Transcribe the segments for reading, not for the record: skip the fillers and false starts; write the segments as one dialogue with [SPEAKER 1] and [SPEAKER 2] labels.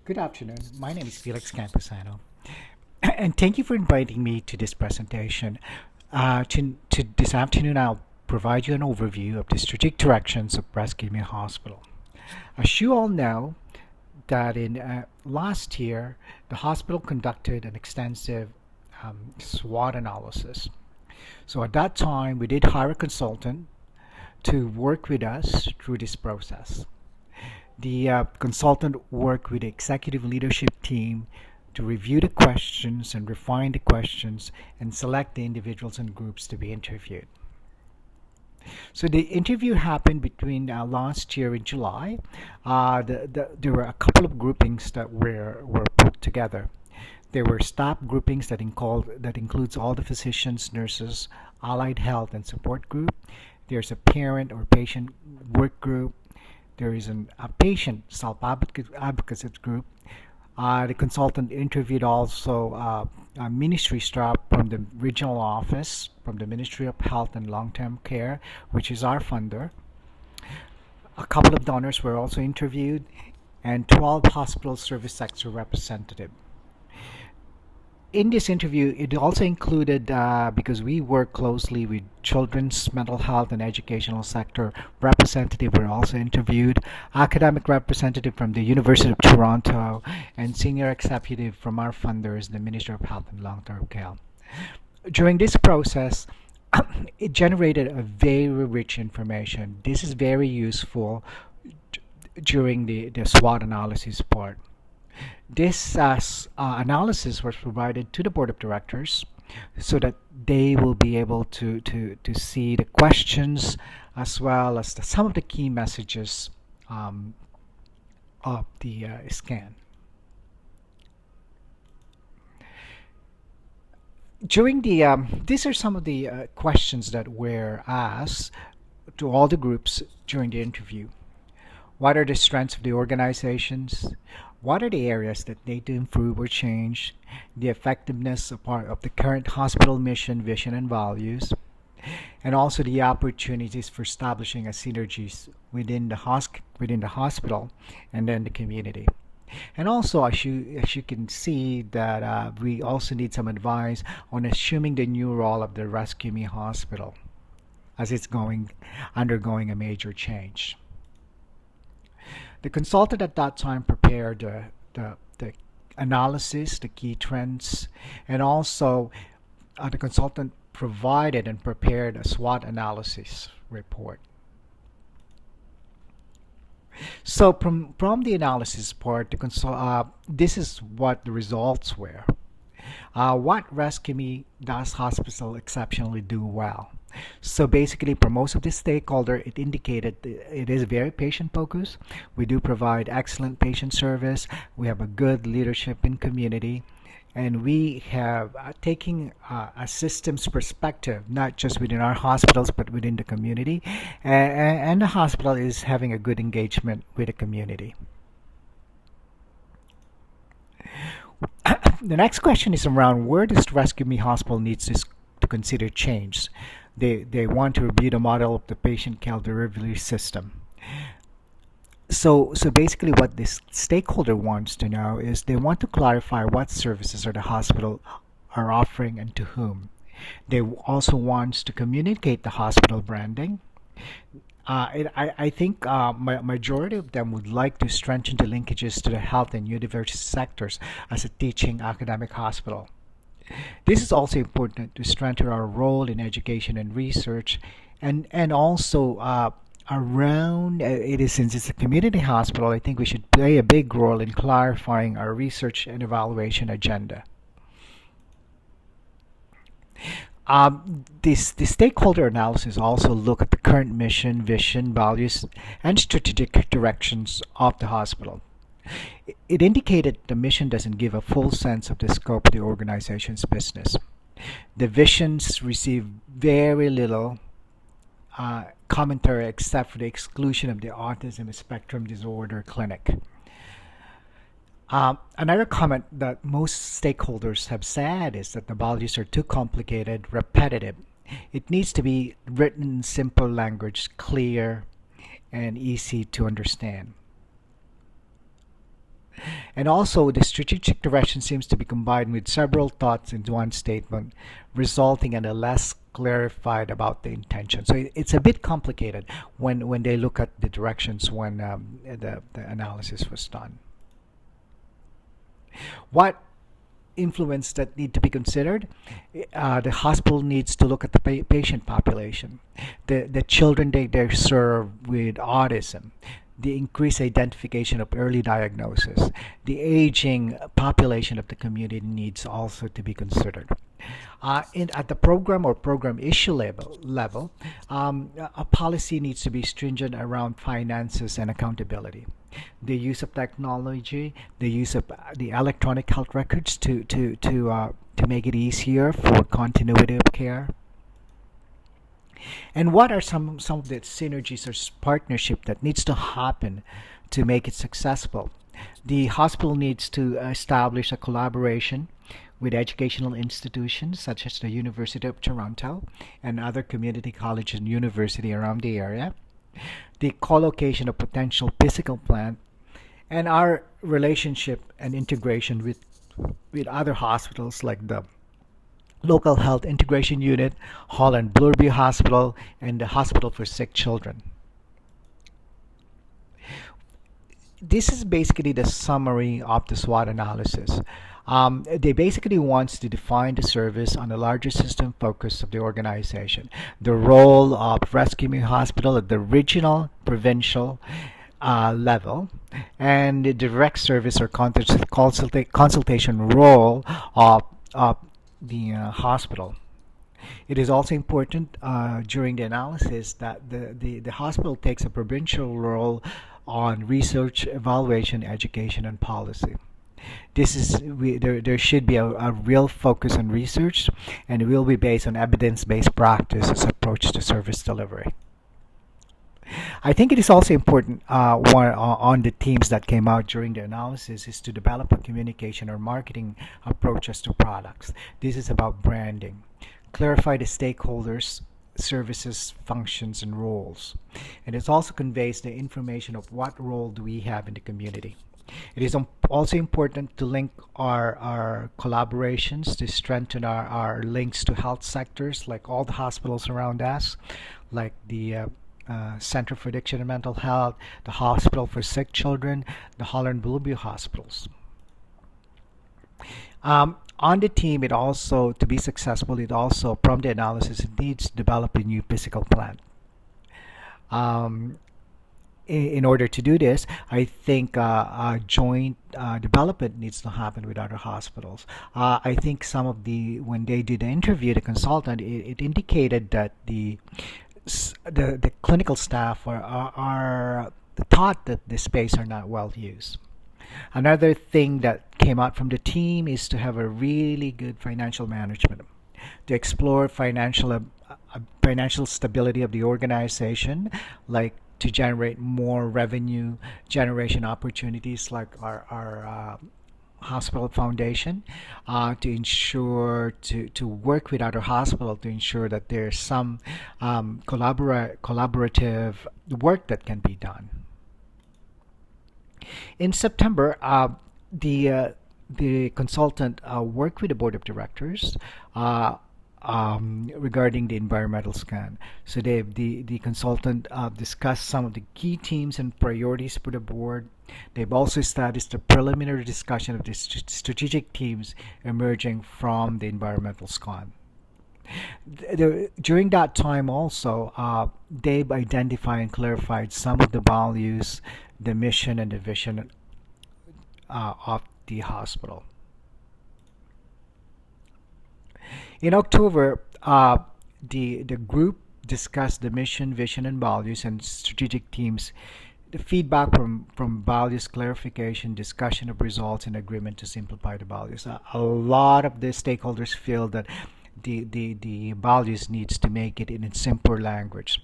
[SPEAKER 1] Good afternoon. My name is Felix Camposano, and thank you for inviting me to this presentation. To this afternoon, I'll provide you an overview of the strategic directions of RescueMe Hospital. As you all know, that in last year, the hospital conducted an extensive SWOT analysis. So at that time, we did hire a consultant to work with us through this process. The consultant worked with the executive leadership team to review the questions and refine the questions and select the individuals and groups to be interviewed. So the interview happened between last year in July. There were a couple of groupings that were put together. There were staff groupings that includes all the physicians, nurses, allied health and support group. There's a parent or patient work group. There is a patient self-advocacy group. The consultant interviewed also a ministry staff from the regional office, from the Ministry of Health and Long-Term Care, which is our funder. A couple of donors were also interviewed, and 12 hospital service sector representatives. In this interview, it also included, because we work closely with children's mental health and educational sector representative were also interviewed, academic representative from the University of Toronto, and senior executive from our funders, the Ministry of Health and Long-Term Care. During this process, it generated a very rich information. This is very useful during the SWOT analysis part. This analysis was provided to the board of directors so that they will be able to see the questions as well as some of the key messages of the scan. During these are some of the questions that were asked to all the groups during the interview. What are the strengths of the organizations? What are the areas that need to improve or change? The effectiveness of the current hospital mission, vision, and values, and also the opportunities for establishing a synergies within the hospital and then the community. And also, as you can see, that we also need some advice on assuming the new role of the RescueMe Hospital as it's undergoing a major change. The consultant at that time prepared the analysis, the key trends, and also the consultant provided and prepared a SWOT analysis report. So from the analysis part, this is what the results were. What RescueMe does hospital exceptionally do well. So basically, for most of the stakeholder, it indicated it is very patient focused. We do provide excellent patient service. We have a good leadership in community, and we have taking a systems perspective, not just within our hospitals, but within the community. And the hospital is having a good engagement with the community. The next question is around where does RescueMe Hospital needs to consider change. They want to review the model of the patient care delivery system. So basically what this stakeholder wants to know is they want to clarify what services are the hospital are offering and to whom. They also wants to communicate the hospital branding. I think majority of them would like to strengthen the linkages to the health and university sectors as a teaching academic hospital. This is also important to strengthen our role in education and research, and also around it is since it's a community hospital. I think we should play a big role in clarifying our research and evaluation agenda. The stakeholder analysis also look at the current mission, vision, values, and strategic directions of the hospital. It indicated the mission doesn't give a full sense of the scope of the organization's business. The visions receive very little commentary except for the exclusion of the autism spectrum disorder clinic. Another comment that most stakeholders have said is that the values are too complicated, repetitive. It needs to be written in simple language, clear, and easy to understand. And also, the strategic direction seems to be combined with several thoughts into one statement, resulting in a less clarified about the intention. So it's a bit complicated when they look at the directions when the analysis was done. What influence that need to be considered? The hospital needs to look at the patient population, the children they serve with autism, the increased identification of early diagnosis, the aging population of the community needs also to be considered. At the program or program issue level, a policy needs to be stringent around finances and accountability. The use of technology, the use of the electronic health records to make it easier for continuity of care. And what are some of the synergies or partnership that needs to happen to make it successful? The hospital needs to establish a collaboration with educational institutions such as the University of Toronto and other community colleges and university around the area. The co-location of potential physical plant and our relationship and integration with other hospitals like the Local Health Integration Unit, Holland Bloorby Hospital, and the Hospital for Sick Children. This is basically the summary of the SWOT analysis. They basically wants to define the service on a larger system focus of the organization. The role of RescueMe Hospital at the regional, provincial level, and the direct service or consultation role of the hospital. It is also important during the analysis that the hospital takes a provincial role on research, evaluation, education, and policy. There should be a real focus on research, and it will be based on evidence-based practices approach to service delivery. I think it is also important on the themes that came out during the analysis is to develop a communication or marketing approaches to products. This is about branding. Clarify the stakeholders, services, functions, and roles. And it also conveys the information of what role do we have in the community. It is also important to link our collaborations to strengthen our links to health sectors like all the hospitals around us, like the Center for Addiction and Mental Health, the Hospital for Sick Children, the Holland Bloorby hospitals. On the team, it also, to be successful, it also, from the analysis, it needs to develop a new physical plan. In order to do this, I think joint development needs to happen with other hospitals. I think when they did the interview, the consultant, it indicated that the clinical staff are taught that the space are not well used. Another thing that came out from the team is to have a really good financial management, to explore financial stability of the organization, like to generate more revenue generation opportunities like our hospital foundation, to ensure to work with other hospitals to ensure that there's some collaborative work that can be done. In September, the consultant worked with the board of directors regarding the environmental scan. So the consultant discussed some of the key themes and priorities for the board. They've also established a preliminary discussion of the strategic themes emerging from the environmental scan. During that time also, they've identified and clarified some of the values, the mission, and the vision of the hospital. In October, the group discussed the mission, vision, and values and strategic themes, the feedback from values clarification, discussion of results, and agreement to simplify the values. A lot of the stakeholders feel that the values needs to make it in a simpler language.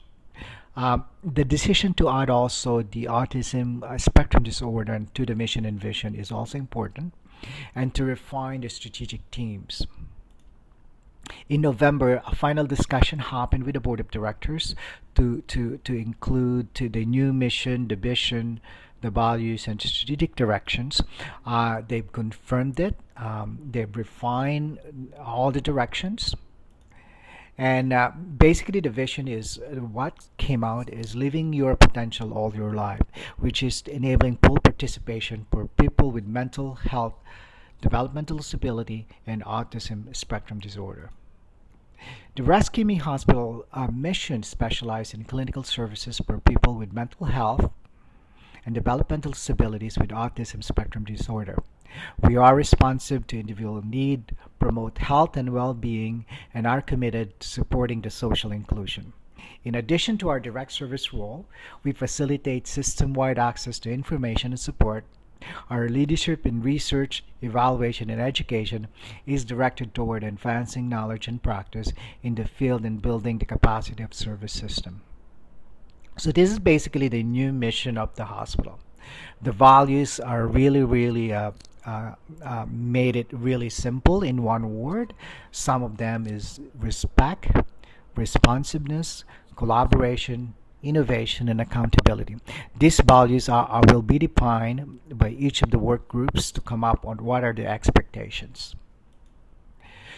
[SPEAKER 1] The decision to add also the autism spectrum disorder to the mission and vision is also important, and to refine the strategic themes. In November, a final discussion happened with the board of directors to include to the new mission, the vision, the values and strategic directions. They've confirmed it. They've refined all the directions. And basically, the vision is what came out is living your potential all your life, which is enabling full participation for people with mental health, developmental disability, and autism spectrum disorder. The RescueMe Hospital mission specializes in clinical services for people with mental health and developmental disabilities with autism spectrum disorder. We are responsive to individual need, promote health and well-being, and are committed to supporting the social inclusion. In addition to our direct service role, we facilitate system-wide access to information and support. Our leadership in research, evaluation, and education is directed toward advancing knowledge and practice in the field and building the capacity of service system. So this is basically the new mission of the hospital. The values are really made it really simple in one word. Some of them is respect, responsiveness, collaboration, innovation, and accountability. These values will be defined by each of the work groups to come up on what are the expectations.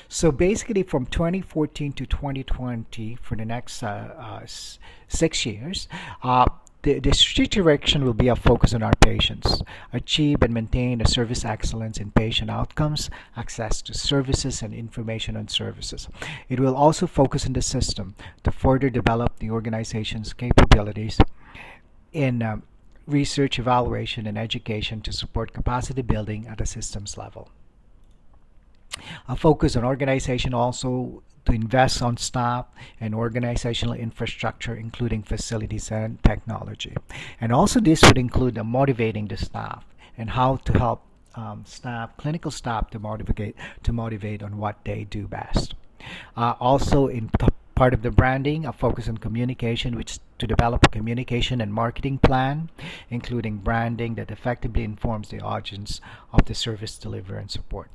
[SPEAKER 1] So basically from 2014 to 2020, for the next 6 years, the strategic direction will be a focus on our patients, achieve and maintain the service excellence in patient outcomes, access to services, and information on services. It will also focus on the system to further develop the organization's capabilities in research, evaluation, and education to support capacity building at a systems level. A focus on organization also to invest on staff and organizational infrastructure, including facilities and technology. And also this would include motivating the staff and how to help clinical staff to motivate on what they do best. Also in part of the branding, a focus on communication, which to develop a communication and marketing plan, including branding that effectively informs the audience of the service delivery and support.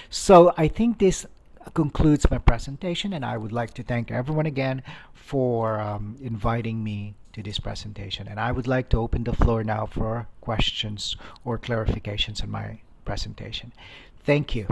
[SPEAKER 1] So I think this concludes my presentation, and I would like to thank everyone again for inviting me to this presentation. And I would like to open the floor now for questions or clarifications on my presentation. Thank you.